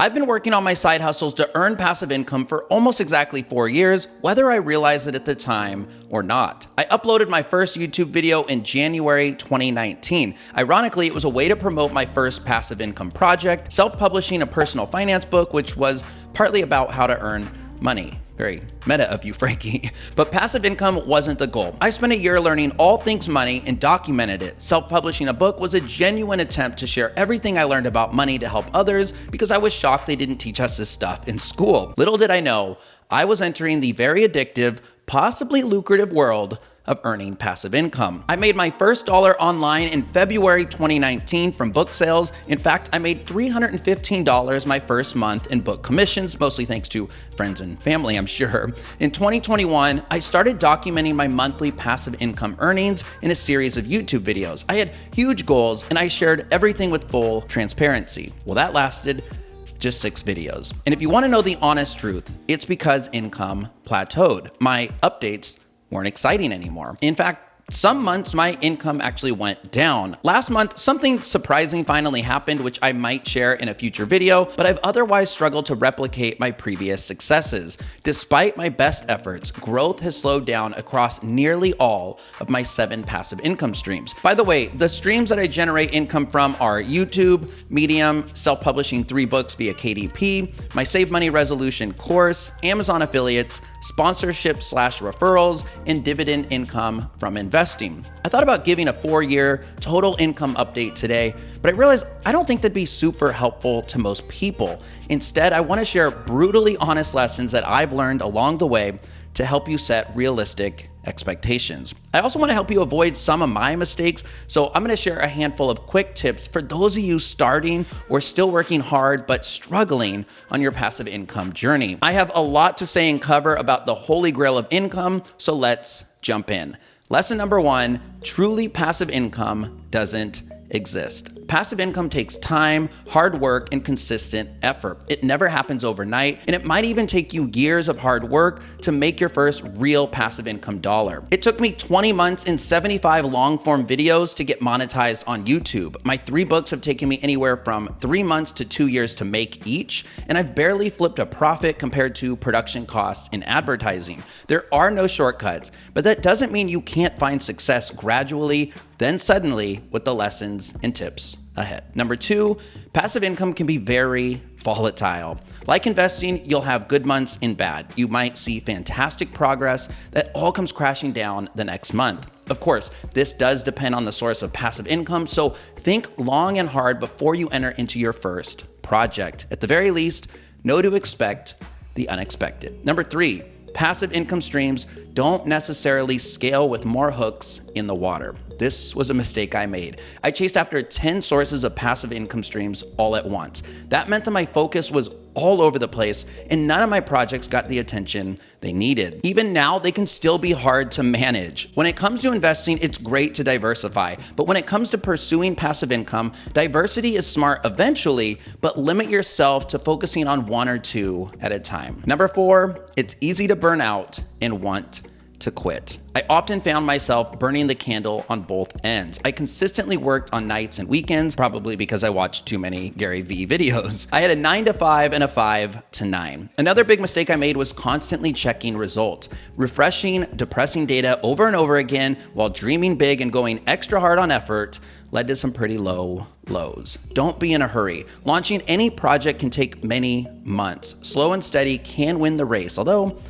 I've been working on my side hustles to earn passive income for almost exactly 4 years, whether I realized it at the time or not. I uploaded my first YouTube video in January 2019. Ironically, it was a way to promote my first passive income project, self-publishing a personal finance book, which was partly about how to earn money. Very meta of you, Frankie. But passive income wasn't the goal. I spent a year learning all things money and documented it. Self-publishing a book was a genuine attempt to share everything I learned about money to help others because I was shocked they didn't teach us this stuff in school. Little did I know, I was entering the very addictive, possibly lucrative world of earning passive income. I made my first dollar online in February 2019 from book sales. In fact, I made $315 my first month in book commissions, mostly thanks to friends and family, I'm sure. In 2021, I started documenting my monthly passive income earnings in a series of YouTube videos. I had huge goals and I shared everything with full transparency. Well, that lasted just 6 videos. And if you want to know the honest truth, it's because income plateaued. My updates weren't exciting anymore. In fact, some months my income actually went down. Last month, something surprising finally happened, which I might share in a future video, but I've otherwise struggled to replicate my previous successes. Despite my best efforts, growth has slowed down across nearly all of my 7 passive income streams. By the way, the streams that I generate income from are YouTube, Medium, self-publishing 3 books via KDP, my Save Money Resolution course, Amazon affiliates, sponsorship/referrals, and dividend income from investing. I thought about giving a 4-year total income update today, but I realized I don't think that'd be super helpful to most people. Instead, I want to share brutally honest lessons that I've learned along the way to help you set realistic expectations. I also want to help you avoid some of my mistakes, so I'm going to share a handful of quick tips for those of you starting or still working hard but struggling on your passive income journey. I have a lot to say and cover about the holy grail of income, so let's jump in. Lesson number 1, truly passive income doesn't exist. Passive income takes time, hard work, and consistent effort. It never happens overnight, and it might even take you years of hard work to make your first real passive income dollar. It took me 20 months and 75 long-form videos to get monetized on YouTube. My 3 books have taken me anywhere from 3 months to 2 years to make each, and I've barely flipped a profit compared to production costs in advertising. There are no shortcuts, but that doesn't mean you can't find success gradually, then suddenly with the lessons and tips ahead. Number 2, passive income can be very volatile. Like investing, you'll have good months and bad. You might see fantastic progress that all comes crashing down the next month. Of course, this does depend on the source of passive income, so think long and hard before you enter into your first project. At the very least, know to expect the unexpected. Number 3, passive income streams don't necessarily scale with more hooks in the water. This was a mistake I made. I chased after 10 sources of passive income streams all at once. That meant that my focus was all over the place and none of my projects got the attention they needed. Even now, they can still be hard to manage. When it comes to investing, it's great to diversify, but when it comes to pursuing passive income, diversity is smart eventually, but limit yourself to focusing on 1 or 2 at a time. Number 4, it's easy to burn out and want to quit. I often found myself burning the candle on both ends. I consistently worked on nights and weekends, probably because I watched too many Gary Vee videos. I had a 9 to 5 and a 5 to 9. Another big mistake I made was constantly checking results. Refreshing, depressing data over and over again while dreaming big and going extra hard on effort led to some pretty low lows. Don't be in a hurry. Launching any project can take many months. Slow and steady can win the race, although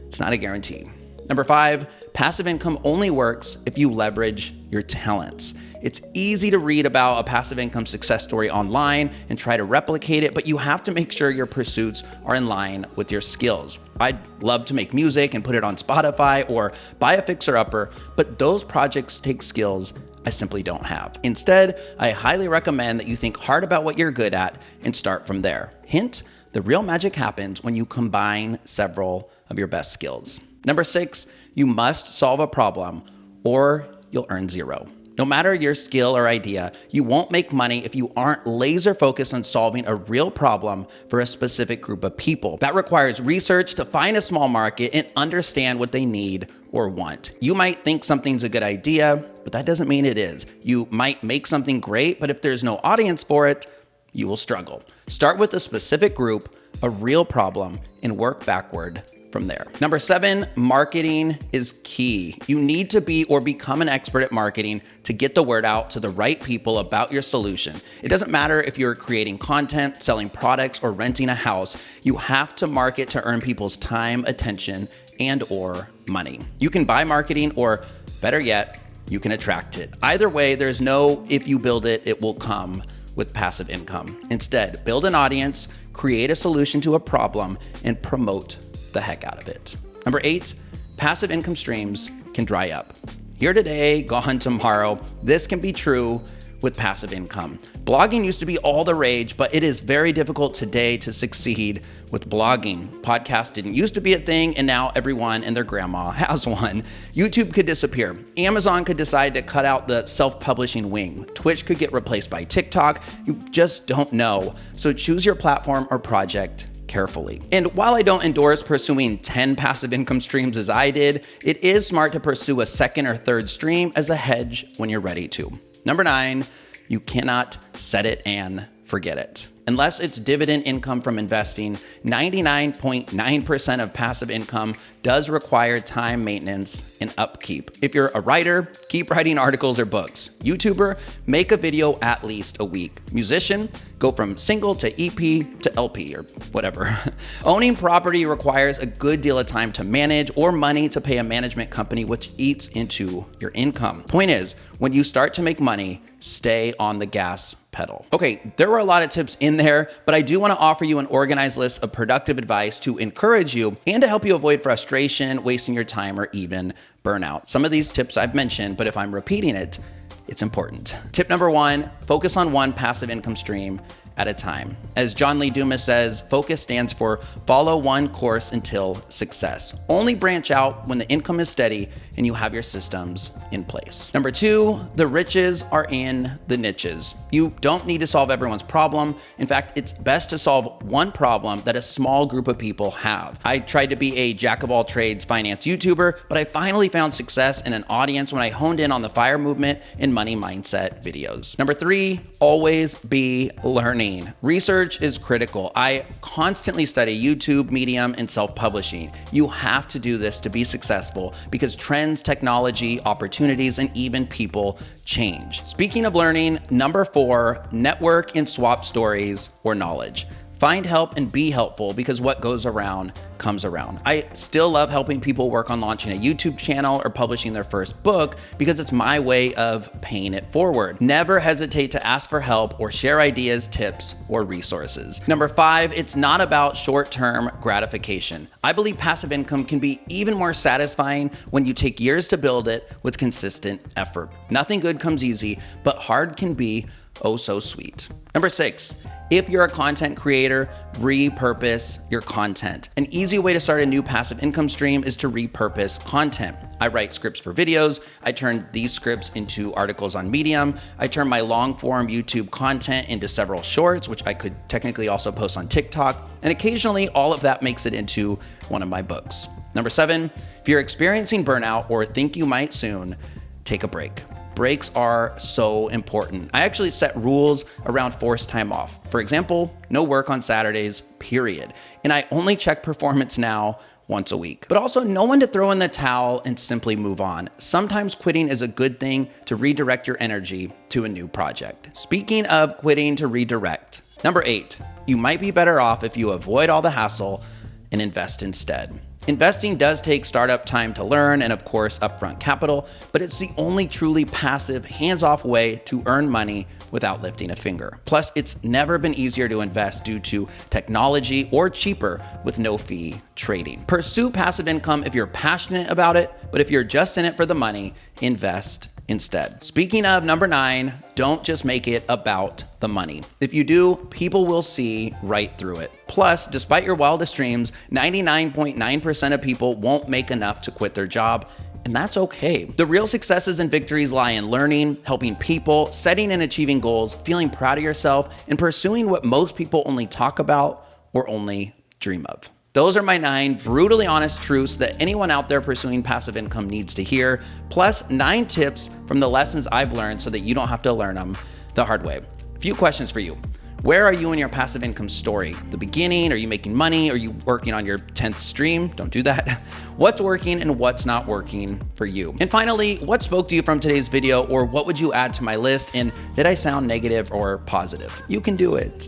it's not a guarantee. Number 5, passive income only works if you leverage your talents. It's easy to read about a passive income success story online and try to replicate it, but you have to make sure your pursuits are in line with your skills. I'd love to make music and put it on Spotify or buy a fixer-upper, but those projects take skills I simply don't have. Instead, I highly recommend that you think hard about what you're good at and start from there. Hint, the real magic happens when you combine several of your best skills. Number 6, you must solve a problem or you'll earn 0. No matter your skill or idea, you won't make money if you aren't laser focused on solving a real problem for a specific group of people. That requires research to find a small market and understand what they need or want. You might think something's a good idea, but that doesn't mean it is. You might make something great, but if there's no audience for it, you will struggle. Start with a specific group, a real problem, and work backward from there. Number 7, marketing is key. You need to be or become an expert at marketing to get the word out to the right people about your solution. It doesn't matter if you're creating content, selling products, or renting a house. You have to market to earn people's time, attention, and/or money. You can buy marketing, or better yet, you can attract it. Either way, there's no if you build it, it will come with passive income. Instead, build an audience, create a solution to a problem, and promote the heck out of it. Number 8, passive income streams can dry up. Here today, gone tomorrow. This can be true with passive income. Blogging used to be all the rage, but it is very difficult today to succeed with blogging. Podcasts didn't used to be a thing, and now everyone and their grandma has one. YouTube could disappear. Amazon could decide to cut out the self-publishing wing. Twitch could get replaced by TikTok. You just don't know. So choose your platform or project carefully. And while I don't endorse pursuing 10 passive income streams as I did, it is smart to pursue a second or third stream as a hedge when you're ready to. Number 9, you cannot set it and forget it. Unless it's dividend income from investing, 99.9% of passive income does require time, maintenance, and upkeep. If you're a writer, keep writing articles or books. YouTuber, make a video at least a week. Musician, go from single to EP to LP or whatever. Owning property requires a good deal of time to manage or money to pay a management company, which eats into your income. Point is, when you start to make money, stay on the gas pedal. Okay, there were a lot of tips in there, but I do want to offer you an organized list of productive advice to encourage you and to help you avoid frustration, wasting your time, or even burnout. Some of these tips I've mentioned, but if I'm repeating it, it's important. Tip number 1, focus on one passive income stream at a time. As John Lee Dumas says, focus stands for follow one course until success. Only branch out when the income is steady and you have your systems in place. Number 2, the riches are in the niches. You don't need to solve everyone's problem. In fact, it's best to solve one problem that a small group of people have. I tried to be a jack of all trades finance YouTuber, but I finally found success in an audience when I honed in on the FIRE movement and money mindset videos. Number 3, always be learning. Research is critical. I constantly study YouTube, Medium, and self-publishing. You have to do this to be successful because trends, technology, opportunities, and even people change. Speaking of learning, number 4, network and swap stories or knowledge. Find help and be helpful because what goes around comes around. I still love helping people work on launching a YouTube channel or publishing their first book because it's my way of paying it forward. Never hesitate to ask for help or share ideas, tips, or resources. Number 5, it's not about short-term gratification. I believe passive income can be even more satisfying when you take years to build it with consistent effort. Nothing good comes easy, but hard can be oh so sweet. Number 6, if you're a content creator, repurpose your content. An easy way to start a new passive income stream is to repurpose content. I write scripts for videos. I turn these scripts into articles on Medium. I turn my long form YouTube content into several shorts, which I could technically also post on TikTok. And occasionally all of that makes it into one of my books. Number 7, if you're experiencing burnout or think you might soon, take a break. Breaks are so important. I actually set rules around forced time off. For example, no work on Saturdays, period. And I only check performance now once a week. But also no one to throw in the towel and simply move on. Sometimes quitting is a good thing to redirect your energy to a new project. Speaking of quitting to redirect, number 8, you might be better off if you avoid all the hassle and invest instead. Investing does take startup time to learn and of course upfront capital, but it's the only truly passive, hands-off way to earn money without lifting a finger. Plus, it's never been easier to invest due to technology or cheaper with no fee trading. Pursue passive income if you're passionate about it, but if you're just in it for the money, invest instead. Speaking of number 9, don't just make it about the money. If you do, people will see right through it. Plus, despite your wildest dreams, 99.9% of people won't make enough to quit their job, and that's okay. The real successes and victories lie in learning, helping people, setting and achieving goals, feeling proud of yourself, and pursuing what most people only talk about or only dream of. Those are my 9 brutally honest truths that anyone out there pursuing passive income needs to hear, plus 9 tips from the lessons I've learned so that you don't have to learn them the hard way. A few questions for you. Where are you in your passive income story? The beginning? Are you making money? Are you working on your 10th stream? Don't do that. What's working and what's not working for you? And finally, what spoke to you from today's video, or what would you add to my list? And did I sound negative or positive? You can do it.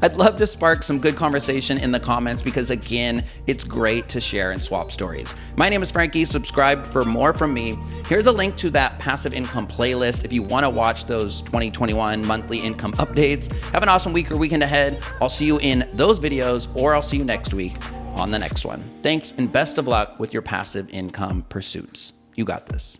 I'd love to spark some good conversation in the comments because, again, it's great to share and swap stories. My name is Frankie. Subscribe for more from me. Here's a link to that passive income playlist if you want to watch those 2021 monthly income updates. Have an awesome week or weekend ahead. I'll see you in those videos, or I'll see you next week on the next one. Thanks and best of luck with your passive income pursuits. You got this.